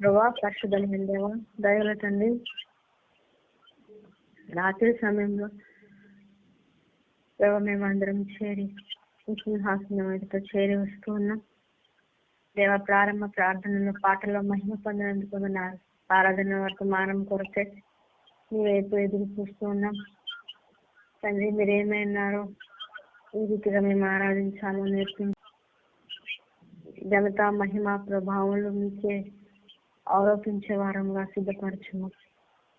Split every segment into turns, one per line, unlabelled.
ప్రభా పరిశుద్ధమైన దేవా దయగల తండ్రి, రాత్రి సమయంలో దేవా మేమందరం చేరి సింహాసనం చేరి వస్తూ ఉన్నాం. దేవ ప్రారంభ ప్రార్థనలో పాటలో మహిమ పొందినందుకు ఆరాధన వరకు మానం కొరకే మీ వైపు ఎదురు చూస్తూ ఉన్నాం. తండ్రి మీరేమైనారో ఈ రీతిగా మేము ఆరాధించాలో నేర్పించి ఘనత మహిమ ప్రభావాలు మీకే ఆరోపించే వారంగా సిద్ధపరచుము.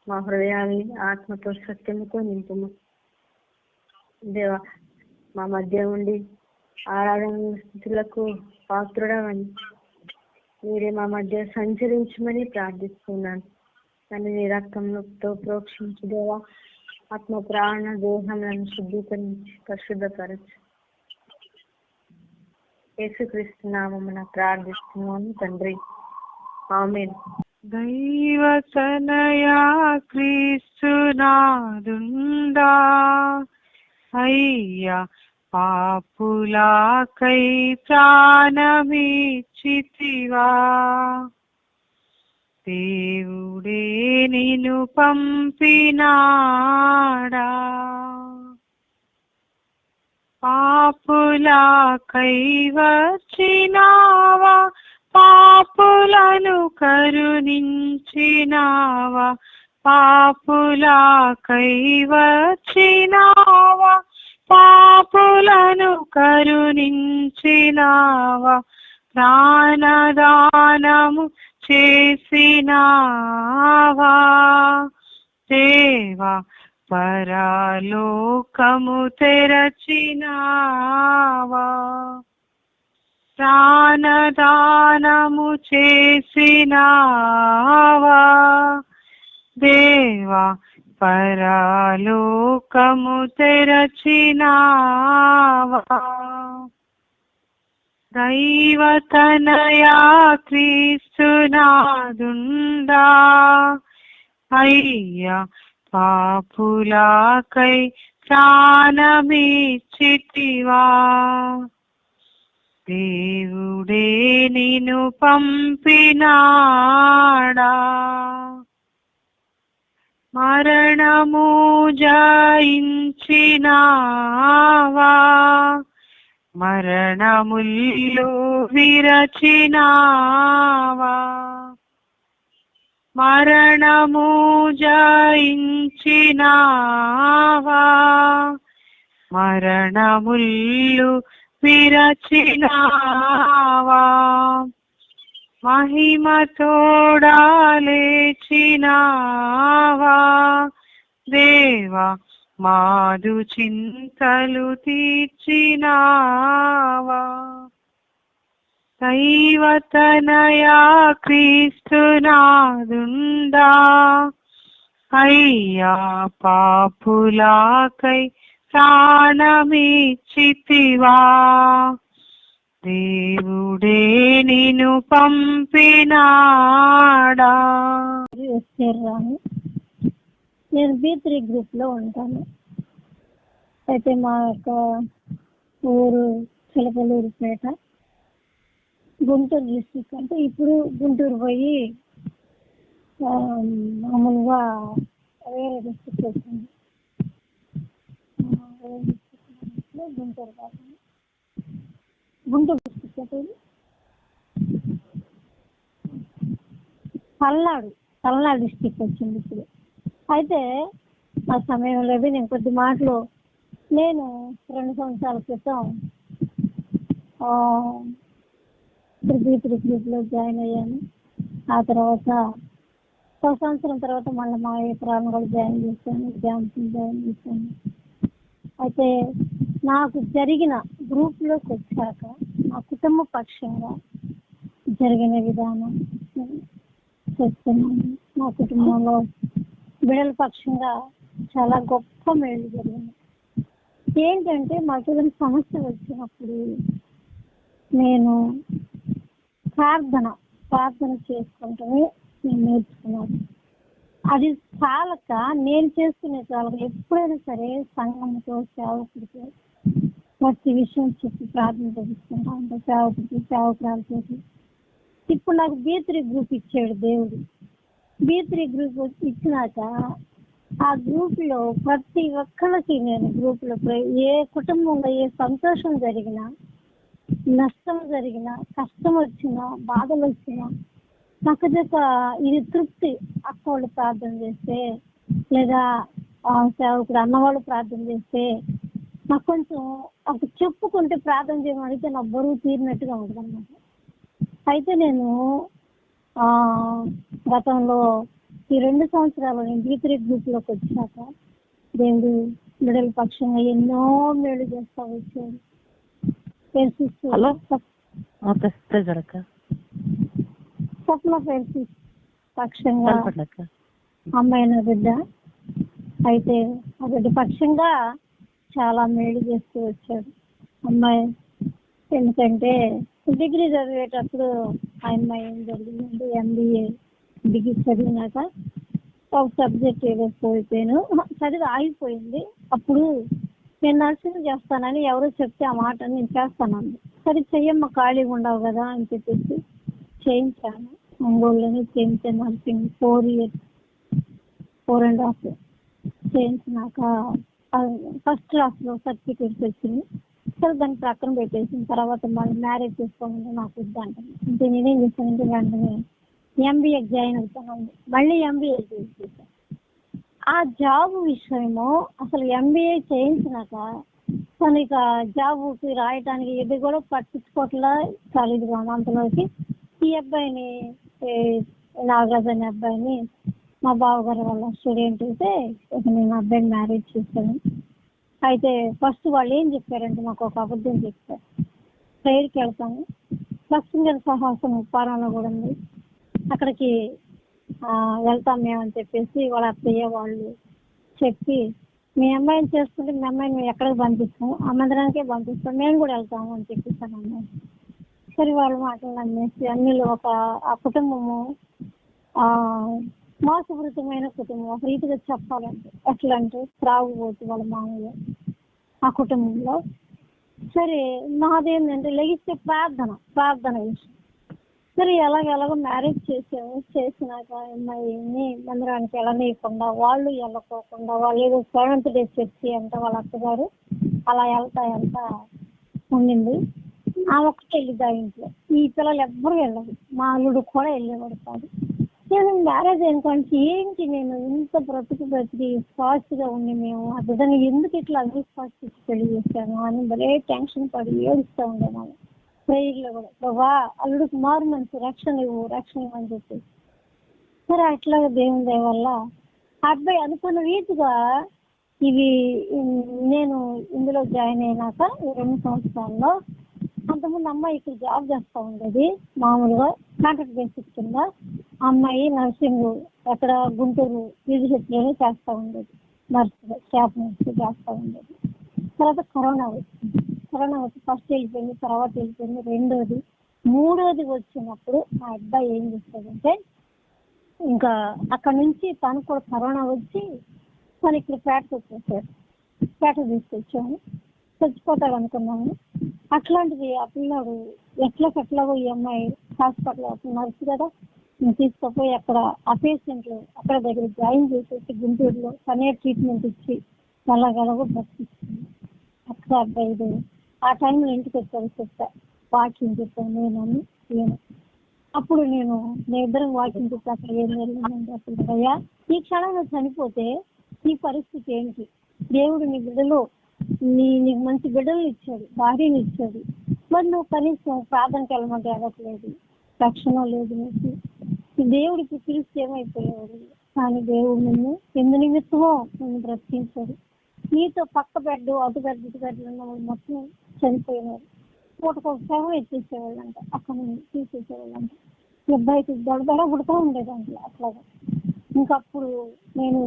మా హృదయాన్ని ఆత్మతో సత్యముతో నింపుము. దేవ మా మధ్య ఉండి ఆరాధన స్థితులకు పాత్రుడవని మీరే మా మధ్య సంచరించమని ప్రార్థిస్తున్నాను. కానీ నీ రక్తంతో ప్రోక్షించి దేవా ఆత్మ ప్రాణ దేహములను శుద్ధీకరించి పరిశుద్ధపరచు. యేసుక్రీస్తు నామమున ప్రార్థిస్తున్నాను తండ్రి, ఆమేన్.
దైవతనయా క్రీస్తునాదుండా అయ్యా పాపులాకై ప్రాణమిచ్చితివా, దేవుడే నిన్ను పంపినాడా, పాపులాకై వచ్చినావా, పాపులను కరుణించినావా, పాపులాకై వచ్చినావా, పాపులను కరుణించినావా, ప్రాణదానము చేసినావా, దేవా పరలోకము తెరచినావా, ప్రాణదానము చేసినావా, దేవా పరలోకము తెరచినావా. దైవతనయా క్రీస్తునాదుండా అయ్యా పాపులాకై ప్రాణమిచ్చితివా, దేవుడే నిన్ను పంపినాడా, మరణము జయించినావా, మరణముల్లో విరచినావా, మరణము జయించినావా, మరణముల్లో విరచినావా, మహిమతోడా లేచినావా, దేవా మాదు చింతలు తీర్చినావా, దైవతనయా క్రీస్తునాదుండా అయ్యా పాపులాకై ప్రాణమిచ్చితివా, దేవుడే నిన్ను పంపినాడా.
నేను B3 గ్రూప్ లో ఉంటాను. అయితే మా యొక్క ఊరు చిలకలూరుపేట, గుంటూరు డిస్ట్రిక్ట్. అంటే ఇప్పుడు గుంటూరు పోయి మామూలుగా వేరే డిస్ట్రిక్ట్ వచ్చింది. గుంటూరు కాకుండా గుంటూరు డిస్ట్రిక్ట్ అంటే పల్నాడు డిస్ట్రిక్ట్ వచ్చింది ఇప్పుడు. అయితే ఆ సమయంలో నేను కొద్ది మాటలు, నేను 2 సంవత్సరాల క్రితం B3 గ్రూప్లో జాయిన్ అయ్యాను. ఆ తర్వాత 1 సంవత్సరం తర్వాత మళ్ళీ మా ప్రాణం కూడా జాయిన్ చేశాను. అయితే నాకు జరిగిన గ్రూప్లోకి వచ్చాక నా కుటుంబ పక్షంగా జరిగిన విధానం చెప్తున్నాను. మా కుటుంబంలో బిడ్డల పక్షంగా చాలా గొప్ప మేలు జరిగింది. ఏంటంటే మాకు ఏదైనా సమస్య వచ్చినప్పుడు నేను ప్రార్థన చేసుకుంటూనే నేను నేర్చుకున్నాను. అది చాలక నేను చేసుకునే చాలక ఎప్పుడైనా సరే సంఘంతో సేవకుడితో ప్రతి విషయం చెప్పి ప్రార్థన చేసుకుంటా ఉంటాను. సేవకురాలతో ఇప్పుడు నాకు B3 గ్రూప్ ఇచ్చాడు దేవుడు. B3 గ్రూప్ ఇచ్చినాక ఆ గ్రూప్ లో ప్రతి ఒక్కరికి నేను గ్రూప్ లో ఏ కుటుంబంలో ఏ సంతోషం జరిగినా, నష్టం జరిగినా, కష్టం వచ్చినా, బాధలు వచ్చినా నాకు ఇది తృప్తి. అక్క వాళ్ళు ప్రార్థన చేస్తే లేదా సేవకుడు అన్నవాళ్ళు ప్రార్థన చేస్తే నాకు కొంచెం అక్కడ చెప్పుకుంటే ప్రార్థన చేయడం అడిగితే నా బరువు తీరినట్టుగా ఉంటుంది అన్నమాట. అయితే నేను గతంలో ఈ 2 సంవత్సరాలు నేను B3 గ్రూప్ లోకి వచ్చాక దేవుడు బిడ్డల పక్షంగా ఎన్నో మేలు చేస్తా వచ్చాడు. స్వప్న ఫెర్సిస్ పక్షంగా అమ్మాయిన బిడ్డ అయితే ఆ బిడ్డ పక్షంగా చాలా మేలు చేస్తూ వచ్చాడు అమ్మాయి. ఎందుకంటే డిగ్రీ చదివేటప్పుడు ఆ అమ్మాయి ఏం జరిగిందంటే MBA డిగ్రీ చదివినాక ఒక సబ్జెక్ట్ ఏదో పోయిపోయాను, చదివి ఆగిపోయింది. అప్పుడు నేను నర్సింగ్ చేస్తానని ఎవరో చెప్తే ఆ మాట నేను చేస్తానండి. సరే చెయ్యమ్మ ఖాళీగా ఉండవు కదా అని చెప్పేసి చేయించాను. ఒంగోలులోనే చేయించాను నర్సింగ్ 4 years 4.5 చేయించినాక ఫస్ట్ క్లాస్లో సర్టిఫికేట్స్ వచ్చింది. సరే దాన్ని ప్రక్కన పెట్టేసిన తర్వాత మళ్ళీ మ్యారేజ్ చేసుకోవాలంటే నాకు వద్దంటాను. అంటే నేనేం చేశానంటే వెంటనే MBA జాయిన్ అవుతాను. మళ్ళీ MBA చేసేసాను. ఆ జాబ్ విషయము అసలు MBA చేయించినాక తను ఇక జాబ్కి రాయటానికి ఇది కూడా పట్టించుకోవట్లా ఖాళీగా అంతలోకి ఈ అబ్బాయిని నాగరాజ్ అనే అబ్బాయిని మా బావగారు వాళ్ళ స్టూడెంట్ అయితే ఇక నేను అబ్బాయిని మ్యారేజ్ చేశాను. అయితే ఫస్ట్ వాళ్ళు ఏం చెప్పారంటే మాకు ఒక అబద్ధం చెప్పారు. ప్రేయర్కి వెళ్తాము, లక్ష్మీ సహాసం ఉప్పారంలో కూడా ఉంది, అక్కడికి వెళ్తాం మేమని చెప్పేసి వాళ్ళ అత్తయ్య వాళ్ళు చెప్పి మీ అమ్మాయిని చేసుకుంటే మీ అమ్మాయిని మేము ఎక్కడికి పంపిస్తాము, ఆ మందిరానికే పంపిస్తాం, మేము కూడా వెళ్తాము అని చెప్పేసాను అమ్మాయి. సరే వాళ్ళ మాటలు నమ్మేసి అన్నిలో ఆ కుటుంబము మోసపూరితమైన కుటుంబం. ఒక రీతిగా చెప్పాలంటే ఎట్లా అంటే త్రాగుబోతు వాళ్ళ మామూలు ఆ కుటుంబంలో. సరే నాదేంటంటే లెగిస్తే ప్రార్థన విషయం. సరే ఎలాగో మ్యారేజ్ చేసినాక అమ్మాయిని మందిరానికి వెళ్ళనీయకుండా వాళ్ళు వెళ్ళకోకుండా వాళ్ళు ఏదో 7th day చర్చి అంటే వాళ్ళ అత్తగారు అలా వెళ్తా ఉండింది. ఆ ఒక్కటే వెళ్ళిద్ది ఆ ఇంట్లో. ఈ పిల్లలు ఎవ్వరూ వెళ్ళదు, మా అల్లుడు కూడా వెళ్ళేవాడు కాదు. నేను మ్యారేజ్ అయినటువంటి ఏంటి నేను ఇంత బ్రతికి ఫాస్ట్గా ఉండి మేము ఆ బిడ్డని ఎందుకు ఇట్లా అన్ని ఫాస్ట్ ఇచ్చి పెళ్లి చేశాను అని భలే టెన్షన్ పడి ఏడుస్తూ ఉండేవాళ్ళు. ప్రేయర్లో కూడా బాబా అల్లుడికి మారు మనసు రక్షణ ఇవ్వని చెప్పేసి. సరే అట్లాగే దేవుని దయ వల్ల ఆ అబ్బాయి అనుకున్న రీతిగా ఇవి నేను ఇందులో జాయిన్ అయినాక ఈ 2 సంవత్సరాల్లో అంతకుముందు అమ్మాయి ఇక్కడ జాబ్ చేస్తూ ఉండేది మామూలుగా కాంట్రాక్ట్ బేసిక్ కింద. అమ్మాయి నర్సింగ్ ఎక్కడ గుంటూరు విజిట్లోనే చేస్తూ ఉండేది, స్టాఫ్ నర్స్ చేస్తూ ఉండేది. తర్వాత కరోనా వచ్చి ఫస్ట్ వెళ్ళిపోయింది, తర్వాత వెళ్ళిపోయింది, రెండోది మూడోది వచ్చినప్పుడు మా అబ్బాయి ఏం చేస్తాడంటే ఇంకా అక్కడ నుంచి తను కూడా కరోనా వచ్చి తను ఇక్కడ పేట తీసుకొచ్చాము. చచ్చిపోతాడు అనుకున్నాము. అట్లాంటిది ఆ పిల్లాడు ఎట్లాగో ఈ అమ్మాయి హాస్పిటల్ నర్సు కదా తీసుకుపోయి అక్కడ ఆ పేషెంట్లు అక్కడ దగ్గర జాయిన్ చేసేసి గుంటూరులో తనే ట్రీట్మెంట్ ఇచ్చి ఎలాగెలాగో బతికిస్తుంది. అక్కడ అబ్బాయి ఆ టైంలో ఇంటికి వచ్చాను చెప్తా వాకింగ్ చెప్పాను నేను. అప్పుడు నేను ఇద్దరం వాకింగ్ చెప్పి అక్కడ ఏం జరిగిందంటే అసలు అయ్యా ఈ క్షణంలో చనిపోతే నీ పరిస్థితి ఏంటి? దేవుడు నీ బిడ్డలో నీకు మంచి బిడ్డలు ఇచ్చాడు, భార్యను ఇచ్చాడు, మరి నువ్వు కనీసం ప్రార్థనకి వెళ్ళమంటే అవ్వట్లేదు, రక్షణ లేదు నీకు. దేవుడికి పిలిస్తే ఏమైపోయాడు? కానీ దేవుడు నిన్ను ఎందు నిమిత్తమో నిన్ను బ్రతికించాడు. నీతో పక్క బెడ్ అటు బెడ్ ఇటు బెడ్ ఉన్న వాళ్ళు మొత్తం చనిపోయినారు. పూటకు శవం ఎత్తేసేవాళ్ళంట, అక్కడ నుంచి తీసేసేవాళ్ళంట. అబ్బాయికి దడదడ పుడుతూ ఉండేదంట అట్లాగా. ఇంకప్పుడు నేను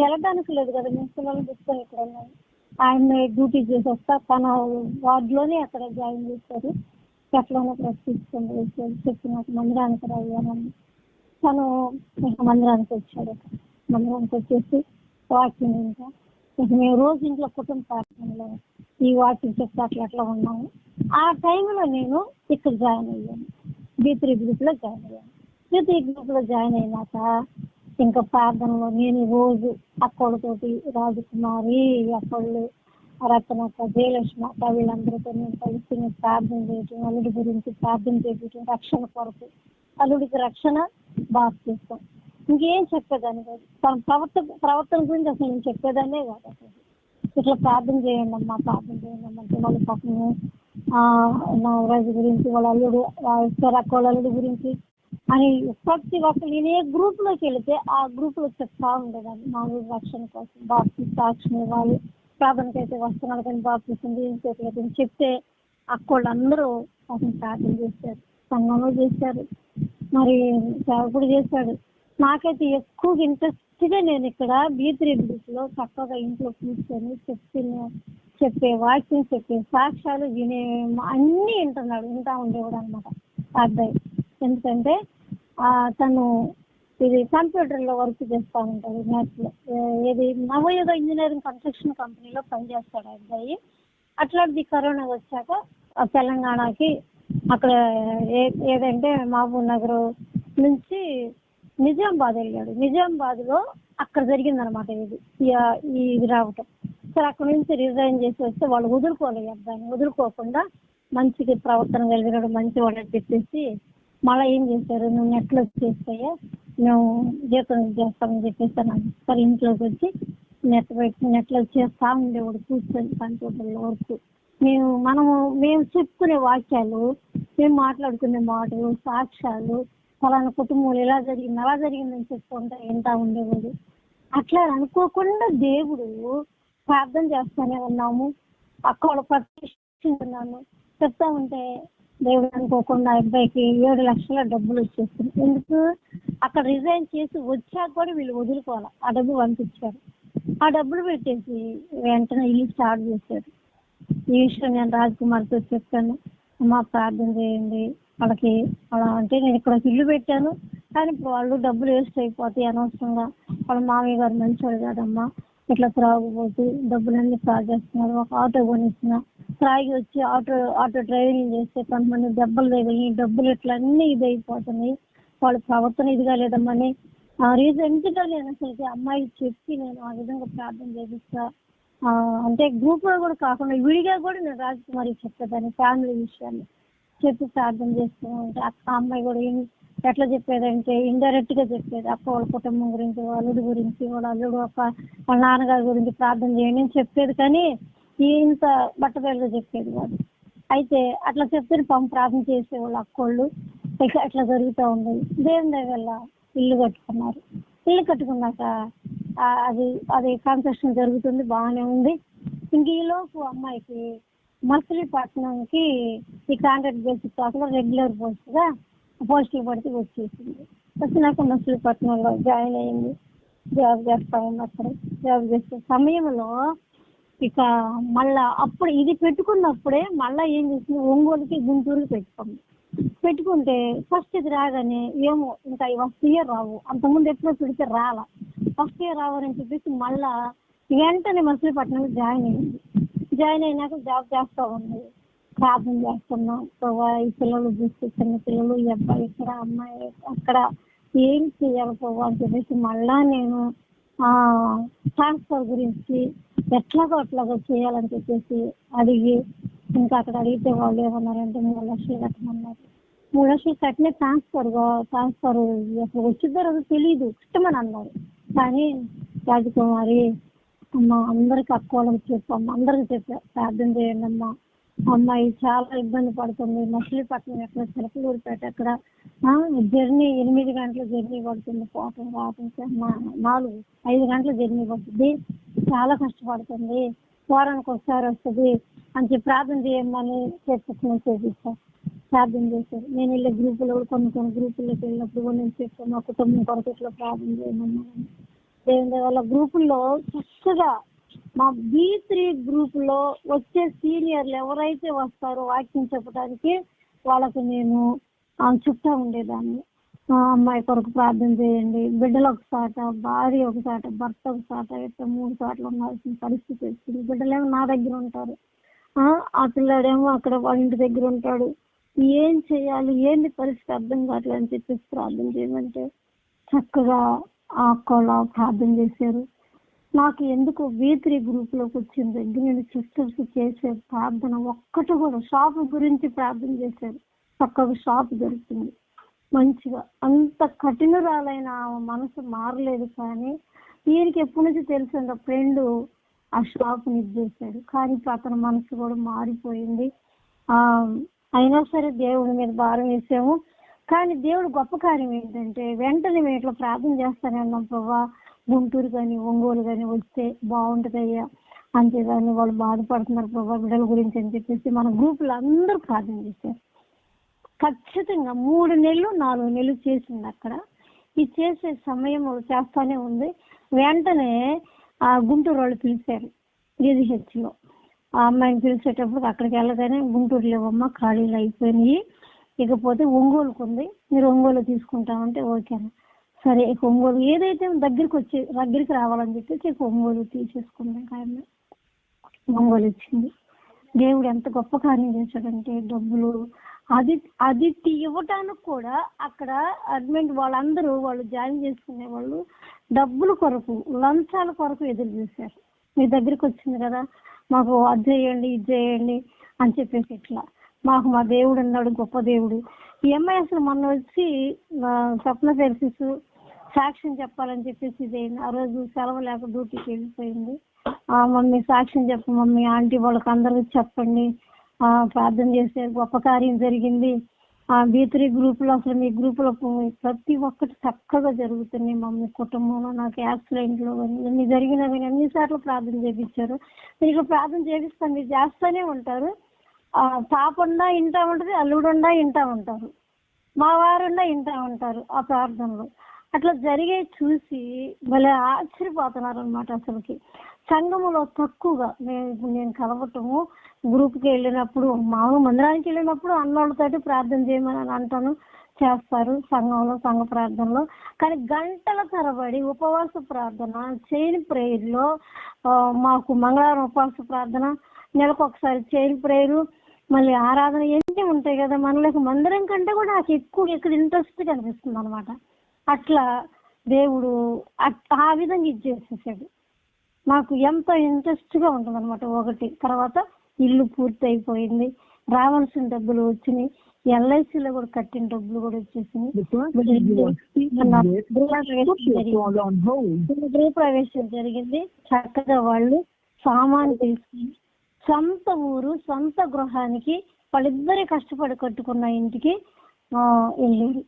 వెళ్ళడానికి లేదు కదా, నేను పిల్లలు తీసుకొని ఇక్కడ ఉన్నాను. ఆయన డ్యూటీ చేసి వస్తా తన వార్డులోనే అక్కడ జాయిన్ చేశారు. ఎట్లయినా ప్రశ్నించుకొని వచ్చాడు. చెప్పినట్టు మందిరానికి రాయాలని తను మందిరానికి వచ్చాడు. మందిరానికి వచ్చేసి వాకింగ్ ఇంకా మేము రోజు ఇంట్లో కుటుంబ ప్రార్థనలో ఈ వాకింగ్ చెప్తే అట్లా ఉన్నాము. ఆ టైంలో నేను ఇక్కడ జాయిన్ అయ్యాను. B3 గ్రూప్ లో జాయిన్ అయ్యాను. B3 గ్రూప్ లో జాయిన్ అయినాక ఇంకా ప్రార్థనలో నేను రోజు అక్కలతోటి రాజకుమారి అక్కళ్ళు రత్నక్క జయలక్ష్మి అక్క వీళ్ళందరితో నేను కలిసి ప్రార్థన చేయటం, అల్లుడి గురించి ప్రార్థన చేయటం, రక్షణ కొరకు, అల్లుడికి రక్షణ బాప్తిస్మం. ఇంకేం చెప్పేదాన్ని కాదు. తన ప్రవర్తన గురించి అసలు నేను చెప్పేదాన్నే కాదు. అసలు ఇట్లా ప్రార్థన చేయండి అమ్మా, ప్రార్థన చేయండి అమ్మా అంటే వాళ్ళ పక్కన నవరాజు గురించి, వాళ్ళ అల్లుడు అక్క అల్లుడి గురించి అని ప్రతి ఒక్కరు నేను ఏ గ్రూప్ లోకి వెళితే ఆ గ్రూప్ లో చెప్తా ఉండేదాన్ని. మామూలు రక్షణ కోసం బాప్తి సాక్షి ఇవ్వాలి, ప్రార్థనకైతే వస్తున్నారు కానీ బాప్తి చెప్తే అక్కోళ్ళందరూ అతను ప్రార్థన చేశారు, సంఘంలో చేశారు, మరి సేవకుడు చేశాడు. నాకైతే ఎక్కువ ఇంట్రెస్ట్గా నేను ఇక్కడ B3 గ్రూప్ లో చక్కగా ఇంట్లో కూర్చొని చెప్పే వాక్యం, చెప్పే సాక్ష్యాలు వినే అన్నీ వింటా ఉండేవాడు అనమాట అబ్బాయి. ఎందుకంటే తను ఇది కంప్యూటర్ లో వర్క్ చేస్తూ ఉంటాడు, మ్యాథ్స్ లో. ఏది నవయుగ ఇంజనీరింగ్ కన్స్ట్రక్షన్ కంపెనీలో పనిచేస్తాడు అబ్బాయి. అట్లాంటిది కరోనా వచ్చాక తెలంగాణకి అక్కడ ఏదంటే మహబూబ్ నగర్ నుంచి నిజామాబాద్ వెళ్ళాడు. నిజామాబాద్ లో అక్కడ జరిగింది అనమాట ఇది రావటం. సరే అక్కడ నుంచి రిజైన్ చేసి వస్తే వాళ్ళు వదులుకోలేదు అబ్బాయిని. వదులుకోకుండా మంచిగా ప్రవర్తన కలిగినాడు, మంచి వాళ్ళని చెప్పేసి మళ్ళీ ఏం చేశారు, నువ్వు నెట్లో వచ్చేస్తాయా, మేము జీతం చేస్తామని చెప్పేస్తాను. సరే ఇంట్లోకి వచ్చి నెట్లో చేస్తా ఉండేవాడు కూర్చొని కంప్యూటర్లో వరకు. మేము చెప్పుకునే వాక్యాలు, మేము మాట్లాడుకునే మాటలు, సాక్ష్యాలు, ఫలానా కుటుంబంలో ఎలా జరిగింది అలా జరిగిందని చెప్పుకుంటా వింటా ఉండేవాడు. అట్లా అనుకోకుండా దేవుడు ప్రార్థన చేస్తానే ఉన్నాము, అక్కడ ప్రతిష్ఠిస్తున్నాను చెప్తా ఉంటే దేవుడు అనుకోకుండా అబ్బాయికి 7 లక్షల డబ్బులు వచ్చేస్తుంది. ఎందుకు అక్కడ రిజైన్ చేసి వచ్చాక కూడా వీళ్ళు వదులుకోవాలి, ఆ డబ్బు పంపించారు. ఆ డబ్బులు పెట్టేసి వెంటనే ఇల్లు స్టార్ట్ చేశారు. ఈ విషయం నేను రాజకుమార్తో చెప్పాను, అమ్మ ప్రార్థన చేయండి వాళ్ళకి అలా అంటే. నేను ఇక్కడ ఇల్లు పెట్టాను కానీ ఇప్పుడు వాళ్ళు డబ్బులు వేస్ట్ అయిపోతాయి అనవసరంగా. వాళ్ళ మామయ్య గారు మంచివాడు కాదమ్మా, ఇట్లా త్రాగుపోతూ డబ్బులన్నీ స్టార్ట్ చేస్తున్నారు. ఒక ఆటో కొనిస్తున్నా, త్రాగి వచ్చి ఆటో డ్రైవింగ్ చేస్తే కొంతమంది దెబ్బలు తగిలి డబ్బులు ఇట్లా అన్నీ ఇది అయిపోతున్నాయి, వాళ్ళ ప్రవర్తన ఇదిగా లేదమ్మని రీసెంట్గా నేను అసలు అమ్మాయికి చెప్పి నేను ఆ విధంగా ప్రార్థన చేపిస్తా. అంటే గ్రూప్ లో కూడా కాకుండా విడిగా కూడా నేను రాజకుమారికి చెప్పేదాన్ని ఫ్యామిలీ విషయాన్ని చెప్పి ప్రార్థన చేస్తున్నాను. ఆ అమ్మాయి కూడా ఎట్లా చెప్పేదంటే ఇండైరెక్ట్ గా చెప్పేది. అక్క వాళ్ళ కుటుంబం గురించి, వాళ్ళ అల్లుడు గురించి, వాళ్ళ అల్లుడు వాళ్ళ నాన్నగారి గురించి ప్రార్థన చేయండి అని చెప్పేది, కానీ ఇంత బట్టబయలుగా చెప్పేది కాదు. అయితే అట్లా చెప్తే ప్రార్థన చేసేవాళ్ళు అక్కోళ్ళు. అట్లా జరుగుతూ ఉండేది. దేవుని దయ వల్ల ఇల్లు కట్టుకున్నారు. ఇల్లు కట్టుకున్నాక అది కన్స్ట్రక్షన్ జరుగుతుంది, బాగానే ఉంది. ఇంక ఈలోపు అమ్మాయికి మచిలీపట్నంకి ఈ కాంట్రాక్ట్ బేసిక్ కాకుండా రెగ్యులర్ పోస్టులు పడితే వచ్చేసింది. వచ్చినాక మచిలీపట్నంలో జాయిన్ అయ్యింది. జాబ్ చేస్తా ఉన్నప్పుడు జాబ్ చేసే సమయంలో ఇక మళ్ళా అప్పుడు ఇది పెట్టుకున్నప్పుడే మళ్ళీ ఏం చేసింది, ఒంగోలుకి గుంటూరుకి పెట్టుకుంటే ఫస్ట్ ఇది రాగానే ఏమో ఇంకా ఫస్ట్ ఇయర్ రావు, అంతకుముందు ఎప్పుడో పెడితే రాలా, ఫస్ట్ ఇయర్ రావాలని చెప్పేసి మళ్ళా వెంటనే మచిలీపట్నంలో జాయిన్ అయ్యింది. జాయిన్ అయినాక జాబ్ చేస్తూ ఉంది. ప్రార్థన చేస్తున్నాం, ఈ పిల్లలు చూస్తే చిన్న పిల్లలు, ఈ అబ్బాయి ఇక్కడ అమ్మాయి అక్కడ, ఏం చేయాలి ప్రభు అని చెప్పేసి మళ్ళా నేను ట్రాన్స్ఫర్ గురించి ఎట్లాగో చేయాలని చెప్పేసి అడిగి, ఇంకా అక్కడ అడిగితే వాళ్ళు ఏమన్నారంటే 3 లక్షలు కట్టమన్నారు. 3 లక్షలు కట్టిన ట్రాన్స్ఫర్ అసలు వచ్చిద్దో రోజు తెలియదు, ఇష్టమని అన్నారు. కానీ రాజకుమారి అమ్మ అందరికి అక్కవాళ్ళకి చెప్పమ్మా, అందరికి చెప్పా ప్రార్థన చేయండి అమ్మా, అమ్మాయి చాలా ఇబ్బంది పడుతుంది. మచిలీపట్నం ఎక్కడ చిలకలూరుపేట ఎక్కడ జర్నీ 8 గంటల జర్నీ పడుతుంది, పోవటం రావటం 4-5 గంటల జర్నీ పడుతుంది, చాలా కష్టపడుతుంది, వారానికి ఒకసారి వస్తుంది అని చెప్పి ప్రార్థన చేయమని చేపిస్తాను. ప్రార్థన చేశారు. నేను వెళ్ళే గ్రూపులో కొన్ని గ్రూపుల్లోకి వెళ్ళినప్పుడు నేను చెప్పాను, మా కుటుంబం కొరకు ఇట్లా ప్రార్థన చేయమన్నాను. దేవుని వల్ల గ్రూపుల్లో చక్కగా మా B3 గ్రూప్ లో వచ్చే సీనియర్లు ఎవరైతే వస్తారో వాక్యం చెప్పడానికి వాళ్ళకి నేను చెప్తా ఉండేదాన్ని. అమ్మాయి కొరకు ప్రార్థన చేయండి, బిడ్డలు ఒకసాట, భార్య ఒకసాట, భర్త ఒకసాట, ఇట్లా 3 చోట్ల ఉండాల్సిన పరిస్థితి వచ్చింది. బిడ్డలేమో నా దగ్గర ఉంటారు, ఆ పిల్లాడేమో అక్కడ వాళ్ళ ఇంటి దగ్గర ఉంటాడు. ఏం చేయాలి, ఏంది పరిస్థితి అర్థం కావట్లేదు అని చెప్పేసి ప్రార్థన చేయమంటే చక్కగా ఆ అక్కలా ప్రార్థన చేశారు. నాకు ఎందుకు V3 గ్రూప్ లోకి వచ్చిన దగ్గర నేను సిస్టర్స్ చేసే ప్రార్థన ఒక్కటి కూడా షాప్ గురించి ప్రార్థన చేశారు. చక్కగా షాప్ దొరుకుతుంది మంచిగా. అంత కఠినరాలైన మనసు మారలేదు. కానీ ఈయనకి ఎప్పటి నుంచి తెలిసిందో ఫ్రెండ్ ఆ షాప్ చేశాడు. కానీ అతని మనసు కూడా మారిపోయింది. అయినా సరే దేవుడి మీద భారం వేసాము. కానీ దేవుడు గొప్ప కార్యం ఏంటంటే వెంటనే మేము ఇట్లా ప్రార్థన చేస్తానే అన్నాం, ప్రభా గుంటూరు కానీ ఒంగోలు కానీ వస్తే బాగుంటుందయ్యా, అంతేగాని వాళ్ళు బాధపడుతున్నారు ప్రభా బిడ్డల గురించి అని చెప్పేసి మన గ్రూపులు అందరూ ప్రార్థన చేశారు. ఖచ్చితంగా 3 నెలలు 4 నెలలు చేసింది అక్కడ. ఈ చేసే సమయం చేస్తానే ఉంది. వెంటనే ఆ గుంటూరు వాళ్ళు పిలిచారు GHH లో. ఆ అమ్మాయిని పిలిచేటప్పుడు అక్కడికి వెళ్ళగానే గుంటూరు లేవమ్మా ఖాళీలు అయిపోయినాయి, ఇకపోతే ఒంగోలుకు ఉంది, మీరు ఒంగోలు తీసుకుంటామంటే ఓకేనా, సరే ఇక ఒంగోలు ఏదైతే దగ్గరికి రావాలని చెప్పేసి ఇక ఒంగోలు తీసేసుకుందాం. ఆయన ఒంగోలు ఇచ్చింది. దేవుడు ఎంత గొప్ప కార్యం చేశాడంటే డబ్బులు అది ఇవ్వటానికి కూడా అక్కడ అడ్మిట్ వాళ్ళందరూ వాళ్ళు జాయిన్ చేసుకునే వాళ్ళు డబ్బుల కొరకు లంచాల కొరకు ఎదురు చూశారు. మీ దగ్గరికి వచ్చింది కదా, మాకు అది చేయండి ఇది చేయండి అని చెప్పేసి ఇట్లా మాకు మా దేవుడు అన్నాడు, గొప్ప దేవుడు. ఈ అమ్మాయి అసలు మొన్న వచ్చి స్వప్న సెల్సిస్ సాక్ష్యం చెప్పాలని చెప్పేసి ఇదేంది ఆ రోజు సెలవు లేక డ్యూటీకి వెళ్ళిపోయింది. మమ్మీ సాక్ష్యం చెప్పు మమ్మీ, ఆంటీ వాళ్ళకి అందరికి చెప్పండి, ప్రార్థన చేసే గొప్ప కార్యం జరిగింది. V3 గ్రూప్ లో అసలు మీ గ్రూప్ లో ప్రతి ఒక్కటి చక్కగా జరుగుతుంది. మమ్మీ కుటుంబంలో నాకు యాక్సిడెంట్ లో ఎన్ని జరిగినా కానీ అన్నిసార్లు ప్రార్థన చేయించారు. మీరు ప్రార్థన చేపిస్తాను, మీరు చేస్తూనే ఉంటారు. పాపండా ఇంటా ఉంటది, అల్లుడుండా ఇంటా ఉంటారు, మా వారుండా ఇంటా ఉంటారు ఆ ప్రార్థనలు. అట్లా జరిగే చూసి భలే ఆశ్చర్యపోతున్నారు అనమాట. అసలుకి సంఘములో తక్కువగా నేను కలవటము, గ్రూప్కి వెళ్ళినప్పుడు మామూలు మందిరానికి వెళ్ళినప్పుడు అన్నోళ్ళతోటి ప్రార్థన చేయమని అంటాను, చేస్తారు సంఘంలో సంఘ ప్రార్థనలో. కానీ గంటల తరబడి ఉపవాస ప్రార్థన చైన్ ప్రేయర్లో మాకు మంగళవారం ఉపవాస ప్రార్థన, నెలకు ఒకసారి చైన్ ప్రేయరు, మళ్ళీ ఆరాధన ఎన్ని ఉంటాయి కదా. మనలోకి మందిరం కంటే కూడా నాకు ఇక్కడ ఇంట్రెస్ట్ కనిపిస్తుంది అనమాట. అట్లా దేవుడు ఆ విధంగా ఇచ్చేసేసాడు. నాకు ఎంతో ఇంట్రెస్ట్ గా ఉంటుంది అనమాట. ఒకటి తర్వాత ఇల్లు పూర్తి అయిపోయింది, రావాల్సిన డబ్బులు వచ్చినాయి, LICలో కూడా కట్టిన డబ్బులు కూడా వచ్చేసినాయి. గృహప్రవేశం జరిగింది. చక్కగా వాళ్ళు సామాన్ తీసుకుని సొంత ఊరు సొంత గృహానికి వాళ్ళిద్దరే కష్టపడి కట్టుకున్న ఇంటికి వెళ్ళారు.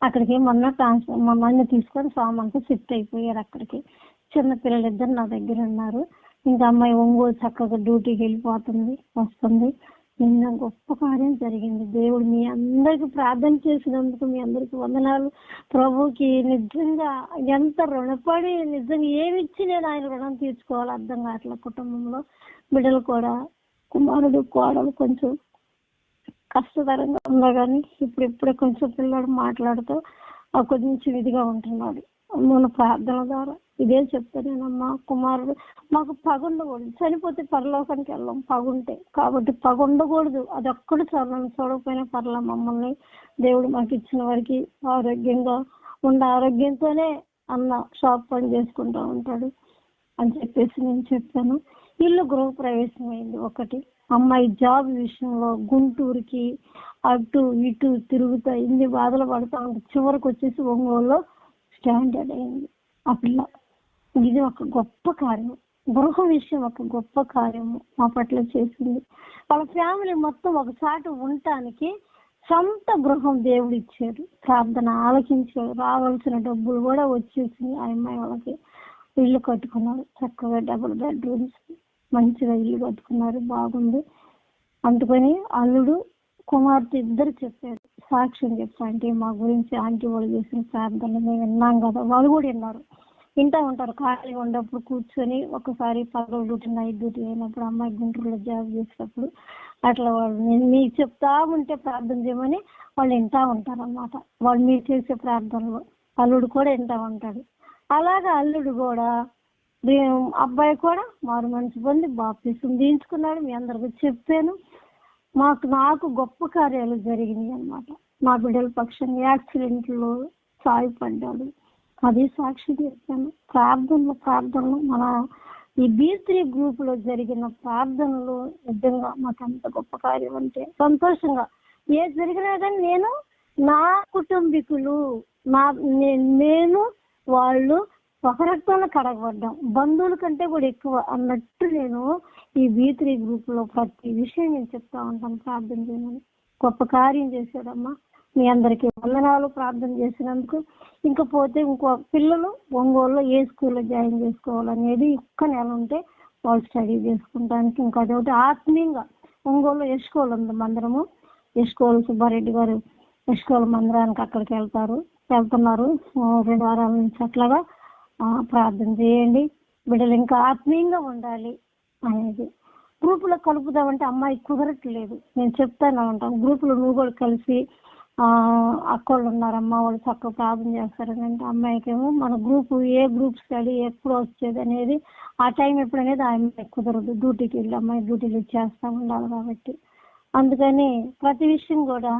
అక్కడికి మొన్న తీసుకొని సామాన్తో షిఫ్ట్ అయిపోయారు అక్కడికి. చిన్న పిల్లలు ఇద్దరు నా దగ్గర ఉన్నారు. ఇంకా అమ్మాయి ఒంగోలు చక్కగా డ్యూటీకి వెళ్ళిపోతుంది వస్తుంది. నిన్న గొప్ప కార్యం జరిగింది. దేవుడు మీ అందరికి ప్రార్థన చేసినందుకు మీ అందరికి వందనాలు. ప్రభుకి నిజంగా ఎంత రుణపడి నిజంగా ఏమిచ్చి నేను ఆయన రుణం తీర్చుకోవాలి అర్థం కావట్లేదు. కుటుంబంలో బిడ్డలు కూడా కుమారుడు కోడలు కొంచెం కష్టతరంగా ఉన్నా కానీ ఇప్పుడే కొంచెం పిల్లడు మాట్లాడుతూ కొంచెం ఇదిగా ఉంటున్నాడు. మన ప్రార్థన ద్వారా ఇదే చెప్తానేనమ్మా, కుమారుడు మాకు పగ ఉండకూడదు, చనిపోతే పరలోకానికి వెళ్ళాం పగుంటే, కాబట్టి పగ ఉండకూడదు. అది ఒక్కడు చూడకపోయినా పర్లా, మమ్మల్ని దేవుడు మాకు ఇచ్చిన వారికి ఆరోగ్యంగా ఆరోగ్యంతోనే అన్న షాప్ పని చేసుకుంటూ ఉంటాడు అని చెప్పేసి నేను చెప్పాను. ఇల్లు గృహప్రవేశం అయింది. ఒకటి అమ్మాయి జాబ్ విషయంలో గుంటూరుకి అటు ఇటు తిరుగుతా ఇన్ని బాధలు పడతా ఉంది. చివరికి వచ్చేసి ఒంగోలులో స్టాండర్డ్ అయింది ఆ పిల్ల. ఇది ఒక గొప్ప కార్యం. గృహ విషయం ఒక గొప్ప కార్యము మా పట్ల చేసింది. వాళ్ళ ఫ్యామిలీ మొత్తం ఒకసారి ఉండటానికి సొంత గృహం దేవుడు ఇచ్చారు. ప్రార్థన ఆలకించారు. రావాల్సిన డబ్బులు కూడా వచ్చేసింది. ఆ అమ్మాయి వాళ్ళకి ఇల్లు కట్టుకున్నారు. చక్కగా 2 బెడ్రూమ్స్ మంచిగా ఇల్లు కట్టుకున్నారు. బాగుంది. అందుకని అల్లుడు కుమార్తె ఇద్దరు చెప్పారు, సాక్ష్యం చెప్పండి మా గురించి ఆంటీ వాళ్ళు చేసిన ప్రార్థనలు మేము విన్నాం కదా. వాళ్ళు కూడా విన్నారు, వింటూ ఉంటారు. ఖాళీగా ఉన్నప్పుడు కూర్చొని ఒకసారి పగలు డ్యూటీ నైట్ డ్యూటీ అయినప్పుడు అమ్మాయి గుంటూరులో జాబ్ చేసేటప్పుడు అట్లా వాళ్ళు మీకు చెప్తా ఉంటే ప్రార్థన చేయమని వాళ్ళు వింటూ ఉంటారు అన్నమాట. వాళ్ళు మీరు చేసే ప్రార్థనలో అల్లుడు కూడా వింటూ ఉంటాడు. అలాగా అల్లుడు కూడా అబ్బాయి కూడా మారు మనసు పొంది బాప్తిసం తీయించుకున్నాడు. మీ అందరికి చెప్పాను. నాకు గొప్ప కార్యాలు జరిగినాయి అన్నమాట. మా బిడ్డల పక్షంగా యాక్సిడెంట్లో సాయపడ్డాడు. అది సాక్షి చేస్తాను. ప్రార్థనలు మన ఈ B3 గ్రూప్ లో జరిగిన ప్రార్థనలు నిజంగా మాకు ఎంత గొప్ప కార్యం అంటే సంతోషంగా ఏది జరిగినా కానీ నేను నా కుటుంబీకులు నేను వాళ్ళు ఒక రక్తంలో కడగబడ్డాం, బంధువుల కంటే కూడా ఎక్కువ అన్నట్టు నేను ఈ B3 గ్రూప్ లో ప్రతి విషయం నేను చెప్తా ఉంటాను. ప్రార్థన చేయమని గొప్ప కార్యం చేశాడమ్మా. మీ అందరికీ వందనాలు ప్రార్థన చేసినందుకు. ఇంకపోతే ఇంకో పిల్లలు ఒంగోలులో ఏ స్కూల్లో జాయిన్ చేసుకోవాలనేది ఒక్క నెల ఉంటే వాళ్ళు స్టడీ చేసుకుంటానికి. ఇంకా అదొకటి ఆత్మీయంగా ఒంగోలులో ఎస్కోల్ ఉంది మందిరము. ఎస్కోల్ సుబ్బారెడ్డి గారు ఎస్కోల్ మందిరానికి అక్కడికి వెళ్తున్నారు 2 వారాల నుంచి. అట్లాగా ప్రార్థన చేయండి. బిడ్డలు ఇంకా ఆత్మీయంగా ఉండాలి అనేది. గ్రూపులో కలుపుదామంటే అమ్మాయి కుదరట్లేదు. నేను చెప్తాను ఉంటాను, గ్రూపులో నువ్వు కూడా కలిసి అక్కోళ్ళు ఉన్నారమ్మా వాళ్ళు చక్కగా ప్రార్థన చేస్తారని అంటే అమ్మాయికి ఏమో మన ఏ గ్రూప్ స్టడీ ఎప్పుడు వచ్చేది అనేది ఆ టైం ఎప్పుడనేది ఆ అమ్మాయి కుదరదు. డ్యూటీకి వెళ్ళి అమ్మాయి డ్యూటీలు ఇచ్చేస్తా ఉండాలి కాబట్టి అందుకని ప్రతి విషయం కూడా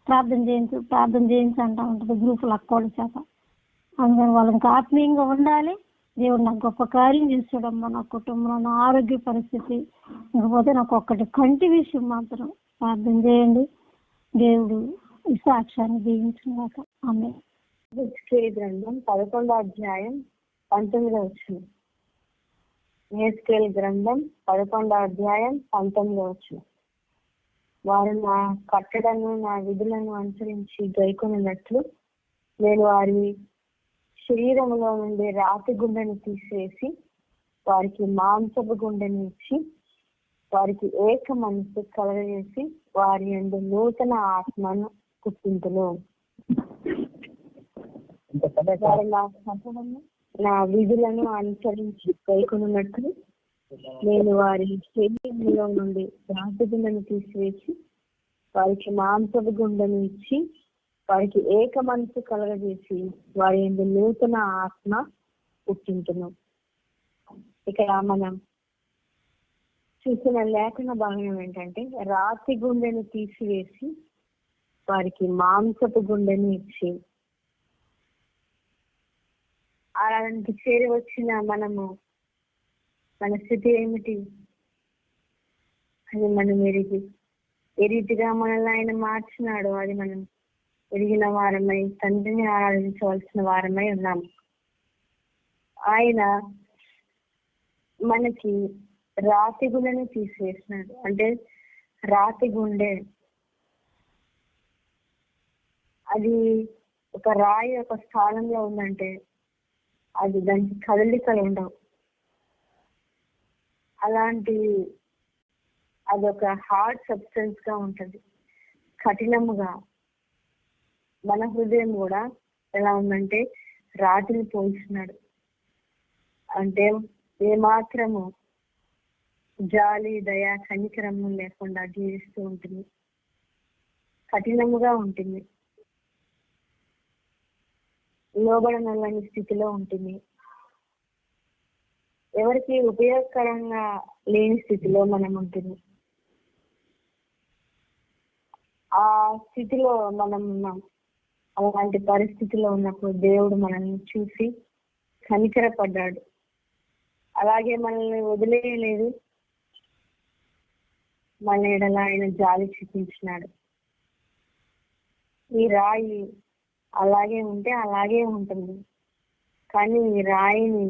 ప్రార్థన చేయించి అంటా ఉంటుంది గ్రూపులు అక్కోళ్ళ చేత. అందుకని వాళ్ళు ఇంకా ఆత్మీయంగా ఉండాలి. దేవుడు నాకు గొప్ప కార్యం చేస్తాడమ్మా. నా కుటుంబంలో నా ఆరోగ్య పరిస్థితి ఇకపోతే నాకు ఒక్కటి కంటి విషయం మాత్రం ప్రార్థన చేయండి. దేవుడు ఈ సాక్ష్యాన్ని దీవించుగాక. ఆమె
గ్రంథం 11వ అధ్యాయం 19వ వచనం. యెహెజ్కేలు గ్రంథం 11వ అధ్యాయం 19వ వచనం. వారు నా కట్టడను నా విధులను అనుసరించి గైకొనినట్లు నేను వారి శరీరంలో నుండి రాతి గుండెను తీసివేసి వారికి మాంసపు గుండెను ఇచ్చి వారికి ఏక మనసు కలగజేసి వారి యందు నూతన ఆత్మను పుట్టింతును. వారు నా కట్టడను నా విధులను అనుసరించి గైకొనినట్లు నేను వారి శరీరంలో నుండి రాతి గుండెను తీసివేసి వారికి మాంసపు గుండెను ఇచ్చి వారికి ఏక మనసు కలగజేసి వారి యందు నూతన ఆత్మ పుట్టించును. ఇక్కడ మనం చూసిన లేఖన భాగం ఏంటంటే రాతి గుండెను తీసివేసి వారికి మాంసపు గుండెను ఇచ్చి. అలాంటి చేరి వచ్చిన మనము మన స్థితి ఏమిటి అది మనం ఏ రీతిగా మనల్ని ఆయన మార్చినాడో అది మనం ఎరిగిన వారమై తండ్రిని ఆరాధించవలసిన వారమై ఉన్నాము. ఆయన మనకి రాతి గుండెని తీసివేసినాడు. అంటే రాతి గుండె అది ఒక రాయి ఒక స్థానంలో ఉందంటే అది దానికి కదలికలు ఉండవు. అలాంటి అదొక హార్డ్ సబ్స్టెన్స్ గా ఉంటది, కఠినముగా. మన హృదయం కూడా ఎలా ఉందంటే రాతిని పోల్చినాడు. అంటే ఏమాత్రము జాలి దయ కనికరము లేకుండా జీవిస్తూ ఉంటుంది, కఠినముగా ఉంటుంది, లోబడనల్లని స్థితిలో ఉంటుంది, ఎవరికి ఉపయోగకరంగా లేని స్థితిలో మనం ఉంటుంది. ఆ స్థితిలో మనం ఉన్నాం. అలాంటి పరిస్థితిలో ఉన్నప్పుడు దేవుడు మనల్ని చూసి కనికరపడ్డాడు. అలాగే మనల్ని వదిలేయలేదు, మన ఎడల ఆయన జాలి చూపించినాడు. ఈ రాయి అలాగే ఉంటే అలాగే ఉంటుంది, కానీ ఈ రాయిని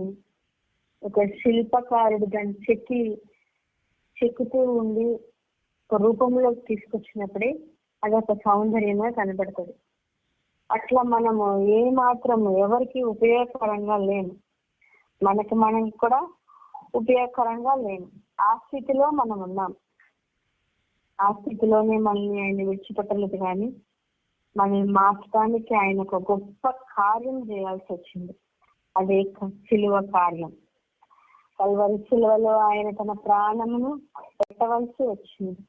ఒక శిల్పకారుడు దాన్ని చెక్కుతూ ఉండి ఒక రూపంలోకి తీసుకొచ్చినప్పుడే అదొక సౌందర్యంగా కనబడుతుంది. అట్లా మనము ఏ మాత్రము ఎవరికి ఉపయోగకరంగా లేము, మనం కూడా ఉపయోగకరంగా లేము. ఆ స్థితిలో మనం ఉన్నాం. ఆ స్థితిలోనే మనల్ని ఆయన విడిచిపెట్టలేదు, కానీ మనం మార్చడానికి ఆయన ఒక గొప్ప కార్యం చేయాల్సి వచ్చింది. అదే సిలువ కార్యం. కల్వరి సిలువలో ఆయన తన ప్రాణమును పెట్టవలసి వచ్చింది.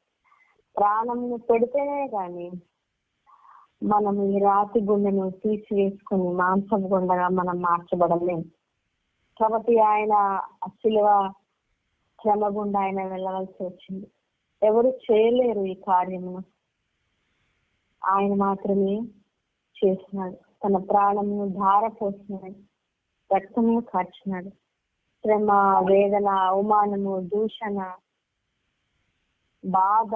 ప్రాణమును పెడితేనే కానీ మనం ఈ రాతి గుండెను తీసివేసుకుని మాంసం గుండెగా మనం మార్చబడలేము. కాబట్టి ఆయన సిలువ శ్రమ గుండా ఆయన వెళ్ళవలసి వచ్చింది. ఎవరు చేయలేరు ఈ కార్యమును. ఆయన మాత్రమే చేసినాడు. తన ప్రాణమును ధారపోసినాడు, రక్తమును కార్చినాడు. శ్రమ, వేదన, అవమానము, దూషణ, బాధ,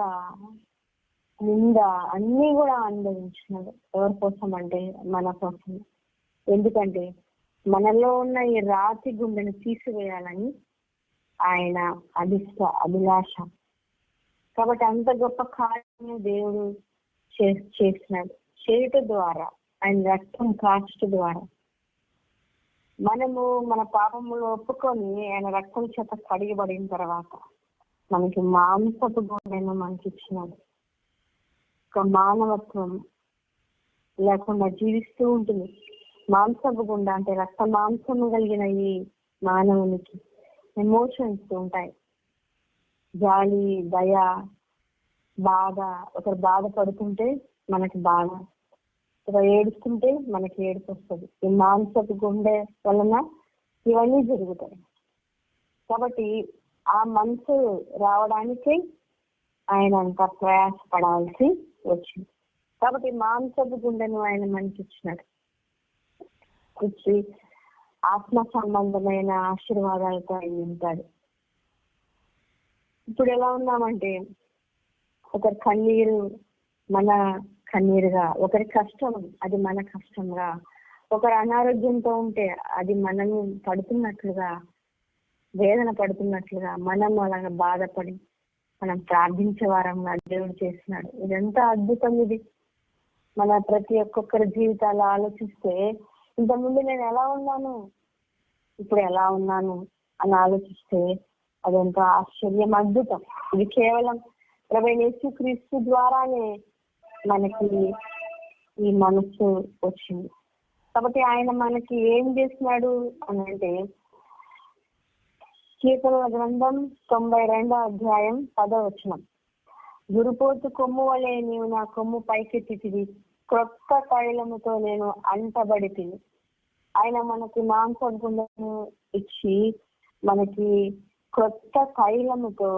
నింద అన్ని కూడా అనుభవించినాడు. ఎవరి కోసం అంటే మన కోసం. ఎందుకంటే మనలో ఉన్న ఈ రాతి గుండెను తీసివేయాలని ఆయన అభిలాష. కాబట్టి అంత గొప్ప కార్యము దేవుడు చేసినాడు. చేయుట ద్వారా, ఆయన రక్తం కార్చట ద్వారా మనము మన పాపములు ఒప్పుకొని ఆయన రక్తం చేత కడిగబడిన తర్వాత మనకి మాంసపు గుండెను మనకి ఇచ్చినాడు. ఒక మానవత్వం లేకుండా జీవిస్తూ ఉంటుంది. మాంసపు గుండె అంటే రక్త మాంసము కలిగిన ఈ మానవునికి ఎమోషన్స్ ఉంటాయి. జాలి, దయ, బాధ. ఒకరు బాధపడుతుంటే మనకి బాధ, ఒకరు ఏడుస్తుంటే మనకి ఏడుపు వస్తుంది. ఈ మాంసపు గుండె వలన ఇవన్నీ జరుగుతాయి. కాబట్టి ఆ మనసు రావడానికి ఆయన అంత ప్రయాసపడాల్సి వచ్చింది. కాబట్టి మాంసపు గుండెను ఆయన మనకి ఇచ్చినాడు. ఇచ్చి ఆత్మ సంబంధమైన ఆశీర్వాదాలతో ఆయన ఉంటాడు. ఇప్పుడు ఎలా ఉన్నామంటే ఒకరి కన్నీరు మన కన్నీరుగా, ఒకరి కష్టం అది మన కష్టంగా, ఒకరు అనారోగ్యంతో ఉంటే అది మనము పడుతున్నట్లుగా, వేదన పడుతున్నట్లుగా మనం అలాగ బాధపడి మనం ప్రార్థించే వారంగా దేవుడు చేస్తున్నాడు. ఇదంతా అద్భుతం. ఇది మన ప్రతి ఒక్కొక్కరి జీవితాలు ఆలోచిస్తే ఇంతకుముందు నేను ఎలా ఉన్నాను, ఇప్పుడు ఎలా ఉన్నాను అని ఆలోచిస్తే అదంతా ఆశ్చర్యం, అద్భుతం. ఇది కేవలం ప్రభువైన యేసుక్రీస్తు ద్వారానే మనకి ఈ మనస్సు వచ్చింది. కాబట్టి ఆయన మనకి ఏం చేస్తున్నాడు అని అంటే, కీర్తనల గ్రంథం 92వ అధ్యాయం 10వ వచనం, గురుపోతు కొమ్ము వలె నీవు నా కొమ్ము పైకెత్తితివి, క్రొత్త తైలముతో నేను అంటబడి తిని. ఆయన మనకి మాంసపు గుండెను ఇచ్చి మనకి క్రొత్త తైలముతో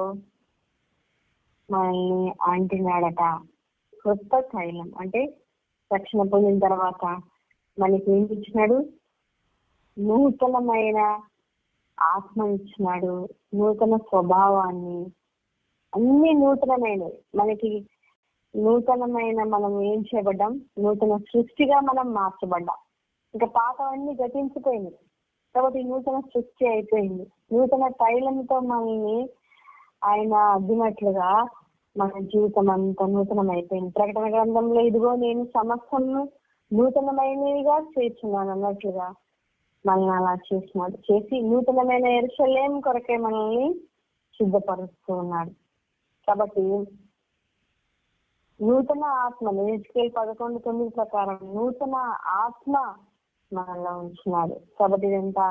మనల్ని అంటినాడట. క్రొత్త తైలం అంటే రక్షణ పొందిన తర్వాత మనకి ఏం ఇచ్చినాడు? నూతనమైన ఆత్మ ఇచ్చినాడు, నూతన స్వభావాన్ని, అన్ని నూతనమైనవి. మనకి నూతనమైన మనం ఏం చేయబడ్డాం? నూతన సృష్టిగా మనం మార్చబడ్డాం. ఇంకా పాతవన్నీ గతించిపోయింది. కాబట్టి నూతన సృష్టి అయిపోయింది. నూతన తైలంతో మనల్ని ఆయన అద్దినట్లుగా మన జీవితం అంతా నూతనం అయిపోయింది. ప్రకటన గ్రంథంలో ఇదిగో నేను సమస్తము నూతనమైనవిగా చేర్చున్నాను అన్నట్లుగా మనల్ని అలా చేసినాడు. చేసి నూతనమైన యెరూషలేం కొరకే మనల్ని సిద్ధపరుస్తూ ఉన్నాడు. కాబట్టి నూతన ఆత్మ, ఎహెజ్కేలు 11:9 ప్రకారం నూతన ఆత్మ మనలో ఉంచినాడు. కాబట్టి ఇదంతా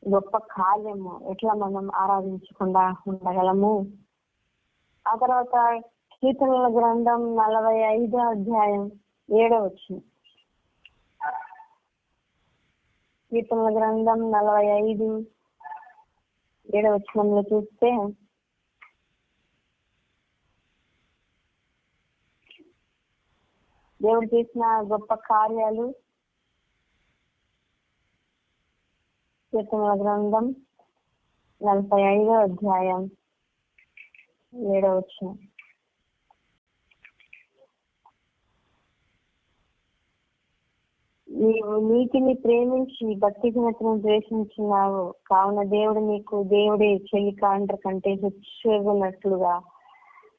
గొప్ప కార్యము. ఎట్లా మనం ఆరాధించకుండా ఉండగలము? ఆ తర్వాత కీర్తనల గ్రంథం 45వ అధ్యాయం 7వ వచనం, కీర్తనల గ్రంథం 45 7వ వచనంలో చూస్తే, దేవుడు చేసిన గొప్ప కార్యాలు. కీర్తనల గ్రంథం 45వ అధ్యాయం 7వ వచనం, నీవు నీతిని ప్రేమించి భక్తి ఘనతను ద్వేషించున్నావు, కావున దేవుడు నీకు దేవుడే చెలికాండ్ర కంటే హెచ్చున్నట్లుగా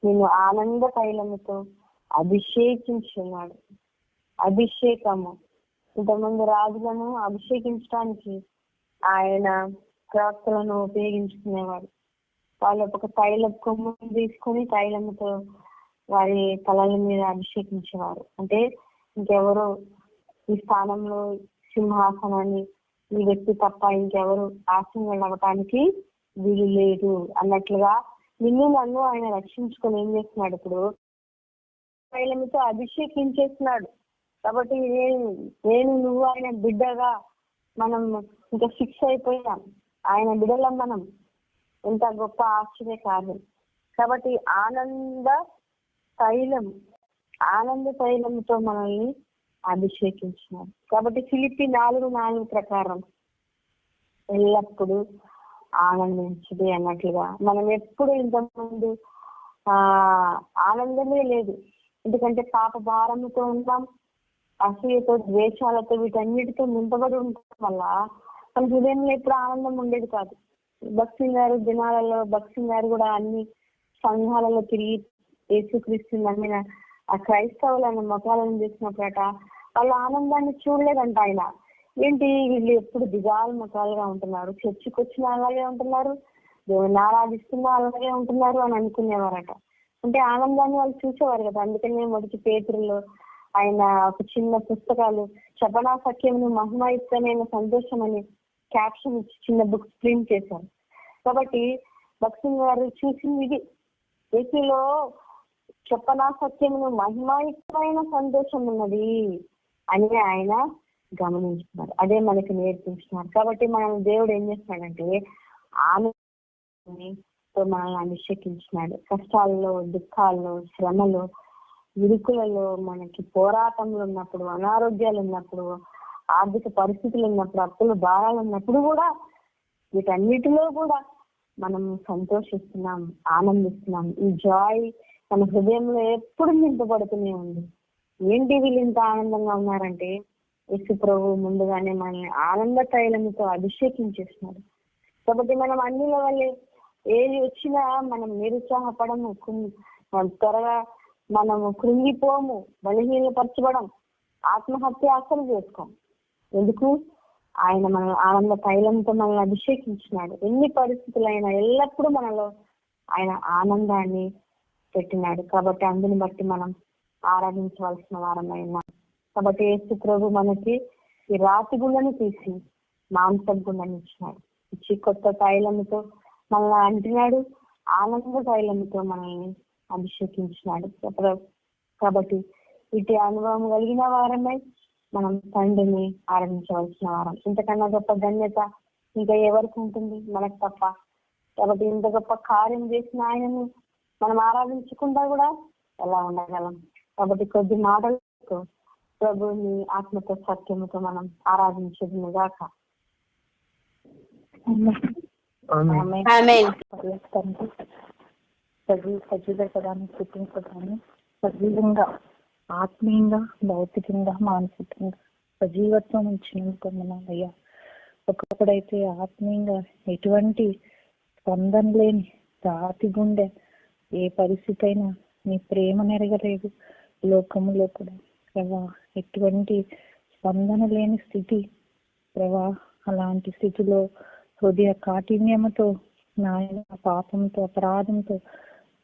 నిన్ను ఆనంద తైలముతో అభిషేకించున్నాడు. అభిషేకము. ఇంతకుముందు రాజులను అభిషేకించడానికి ఆయన ప్రవక్తలను ఉపయోగించుకునేవాడు. వాళ్ళు ఒక తైల కొమ్ము తీసుకొని తైలముతో వారి తలల మీద అభిషేకించేవారు. అంటే ఇంకెవరో ఈ స్థానంలో సింహాసనాన్ని ఈ వ్యక్తి తప్ప ఇంకెవరు ఆసీనులవటానికి వీలు లేదు అన్నట్లుగా నిన్ను నన్ను ఆయన రక్షించుకొని ఏం చేస్తున్నాడు? ఇప్పుడు తైలముతో అభిషేకించేస్తున్నాడు. కాబట్టి నేను నువ్వు ఆయన బిడ్డగా మనం ఇంకా ఫిక్స్ అయిపోయాం. ఆయన బిడ్డలం మనం. ఎంత గొప్ప ఆశ్చర్య కార్యం. కాబట్టి ఆనంద తైలంతో మనల్ని అభిషేకించినారు. కాబట్టి ఫిలిప్పి 4:4 ప్రకారం ఎల్లప్పుడూ ఆనందించది అన్నట్లుగా మనం ఎప్పుడు ఇంతకుముందు ఆనందమే లేదు. ఎందుకంటే పాప భారంతో ఉంటాం, అసూయతో, ద్వేషాలతో, వీటన్నిటితో నింపబడి ఉండటం వల్ల మన హృదయంలో ఎప్పుడు ఆనందం ఉండేది కాదు. భక్తి గారు కూడా అన్ని సంఘాలలో తిరిగి యేసుక్రీస్తు నమ్మిన ఆ క్రైస్తవులను మొఖాలను చేసినప్పుడట వాళ్ళ ఆనందాన్ని చూడలేదంట. ఆయన ఏంటి వీళ్ళు ఎప్పుడు దిగాలు ముఖాలుగా ఉంటున్నారు, చర్చికి వచ్చిన అలాగే ఉంటున్నారు, దేవుని ఆరాధిస్తున్నా అలాగే ఉంటున్నారు అని అనుకునేవారట. అంటే ఆనందాన్ని వాళ్ళు చూసేవారు కదా. అందుకనే మొదటి పేతురులో ఆయన ఒక చిన్న పుస్తకాలు శపనా సఖ్యమును మహిమాయుక్తమైన సంతోషం అని క్యాప్షన్ ఇచ్చి చిన్న బుక్ ప్రింట్ చేశారు. కాబట్టి భక్తి గారు చూసింది ఇది, ఏసీలో చెప్పనా సత్యమును మహిమాయుక్తమైన సంతోషం ఉన్నది అని ఆయన గమనించుకున్నారు. అదే మనకి నేర్పించినారు. కాబట్టి మనం దేవుడు ఏం చేస్తున్నాడంటే ఆనందంతో మనల్ని అభిషేకించినాడు. కష్టాల్లో, దుఃఖాల్లో, శ్రమలో, ఇరుకులలో, మనకి పోరాటంలో ఉన్నప్పుడు, అనారోగ్యాలు ఉన్నప్పుడు, ఆర్థిక పరిస్థితులు ఉన్నప్పుడు, అప్పులు భారాలు ఉన్నప్పుడు కూడా వీటన్నిటిలో కూడా మనం సంతోషిస్తున్నాం, ఆనందిస్తున్నాం. ఈ జాయ్ మన హృదయంలో ఎప్పుడు నింపబడుతూనే ఉంది. ఏంటి వీళ్ళు ఇంత ఆనందంగా ఉన్నారంటే యేసు ప్రభు ముందుగానే మనల్ని ఆనంద తైలంతో అభిషేకించేస్తున్నారు. కాబట్టి మనం అన్నిల వల్లే ఏది వచ్చినా మనం నిరుత్సాహపడము, త్వరగా మనము కృంగిపోము, బలహీనపరచబడం, ఆత్మహత్య అసలు చేసుకోం. ఎందుకు? ఆయన మన ఆనంద తైలంతో మనల్ని అభిషేకించినాడు. ఎన్ని పరిస్థితులైనా ఎల్లప్పుడూ మనలో ఆయన ఆనందాన్ని పెట్టినాడు. కాబట్టి అందుని బట్టి మనం ఆరాధించవలసిన వారమైనా. కాబట్టి యేసు ప్రభు మనకి ఈ రాతి గుండెను తీసి మాంసం గుండెని ఇచ్చినాడు, ఇచ్చి కొత్త తైలముతో మనల్ని అంటినాడు, ఆనంద తైలముతో మనల్ని అభిషేకించినాడు. కాబట్టి ఇటు అనుభవం కలిగిన వారమై మనం తండ్రిని ఆరాధించవలసిన వారం. ఇంతకన్నా గొప్ప ధన్యత ఇంకా ఎవరికి ఉంటుంది? మనకు తప్ప. కాబట్టి ఇంత గొప్ప కార్యం చేసిన ఆయనను మనం ఆరాధించకుండా కూడా ఎలా ఉండగలం? కాబట్టి కొద్ది మాటలతో ప్రభుని ఆత్మతో సత్యముతో మనం ఆరాధించదును గాక.
సజీవపదాన్ని చూపించడాన్ని సజీవంగా, ఆత్మీయంగా, భౌతికంగా, మానసికంగా సజీవత్వం ఇచ్చినందుకు అయ్యా. ఒకప్పుడైతే ఆత్మీయంగా ఎటువంటి స్పందన లేని రాతి గుండె, ఏ పరిస్థితి అయినా నీ ప్రేమ నెరగలేదు. లోకములో కూడా ప్రభా ఎటువంటి స్పందన లేని స్థితి ప్రభా. అలాంటి స్థితిలో హృదయ కాఠిన్యముతో నాయన, పాపంతో, అపరాధంతో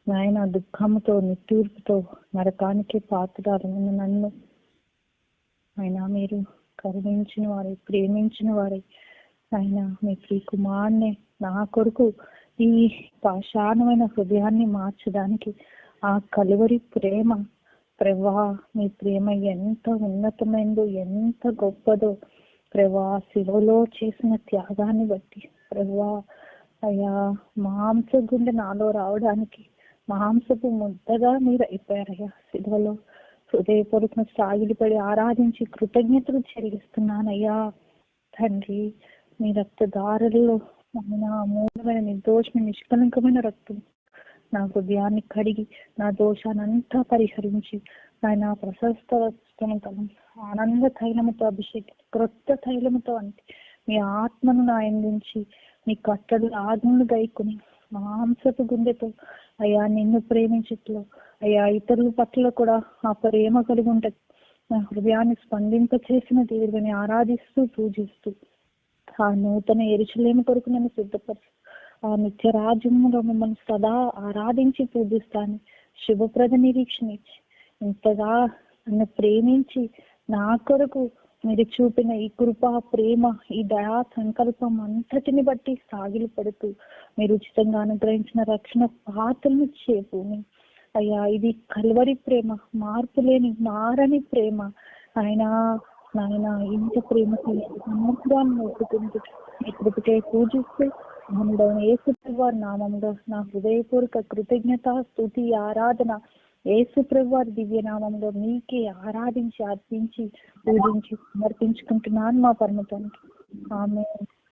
నాయన, దుఃఖంతో, నిట్టూర్పుతో నరకానికి పాత్రమైన నన్ను ఆయన మీరు కరుణించిన వారై, ప్రేమించిన వారై ఆయన మీ ప్రియకుమారుని నా కొరకు ఈ పాషాణమైన హృదయాన్ని మార్చడానికి ఆ కలువరి ప్రేమ ప్రభా, మీ ప్రేమ ఎంత ఉన్నతమైందో, ఎంత గొప్పదో ప్రభా. శిలువలో చేసిన త్యాగాన్ని బట్టి ప్రభా అయ్యా, మాంస గుండె నాలో రావడానికి మాంసపు ముద్దగా మీరు అయిపోయారయ్యా. శిలువలో హృదయపూర్వక సాగిలిపడి ఆరాధించి కృతజ్ఞతలు చెల్లిస్తున్నానయ్యా తండ్రి. మీ రక్తదారులలో మూలమైన నిర్దోషమైన నిష్కలంకమైన రక్తం నా హృదయాన్ని కడిగి నా దోషానంతా పరిహరించి ఆయన ప్రశస్త వస్త్రముతో ఆనంద తైలముతో అభిషేకి క్రొత్త తైలముతో అంటే మీ ఆత్మను నాయందించి మీ కట్టడు ఆజ్ఞలు గైకొని మాంసపు గుండెతో అయ్యా నిన్ను ప్రేమించట్లో అయ్యా ఇతరుల పట్ల కూడా ఆ ప్రేమ కలిగి ఉంటుంది. నా హృదయాన్ని స్పందింప చేసిన దేవుడిని ఆరాధిస్తూ పూజిస్తూ ఆ నూతన ఎరుచలేమి కొరకు నన్ను సిద్ధపరుస్తూ ఆ నిత్య రాజ్యంలో మిమ్మల్ని సదా ఆరాధించి పూజిస్తాను. శుభప్రద నిరీక్షణ ఇచ్చి ఇంతగా నన్ను ప్రేమించి నా కొరకు మీరు చూపిన ఈ కృప, ప్రేమ, ఈ దయా సంకల్పం అంతటిని బట్టి సాగిలు పడుతూ మీరు ఉచితంగా అనుగ్రహించిన రక్షణ పాత్రను చేపుని అయ్యా. ఇది కల్వరి ప్రేమ, మార్పు లేని మారని ప్రేమ ఆయన. నాయన ఇంత ప్రేమకి సమగ్రాన్ని ఒప్పుకుంటూ మీ కృపకే పూజిస్తూ
మహనుడైన యేసు ప్రభు వారి నామంలో నా హృదయపూర్వక కృతజ్ఞత, స్తుతి, ఆరాధన యేసు ప్రభు వారి దివ్య నామంలో మీకే ఆరాధించి, అర్పించి, పూజించి సమర్పించుకుంటున్నాను మా పరమ తండ్రి. ఆమేన్.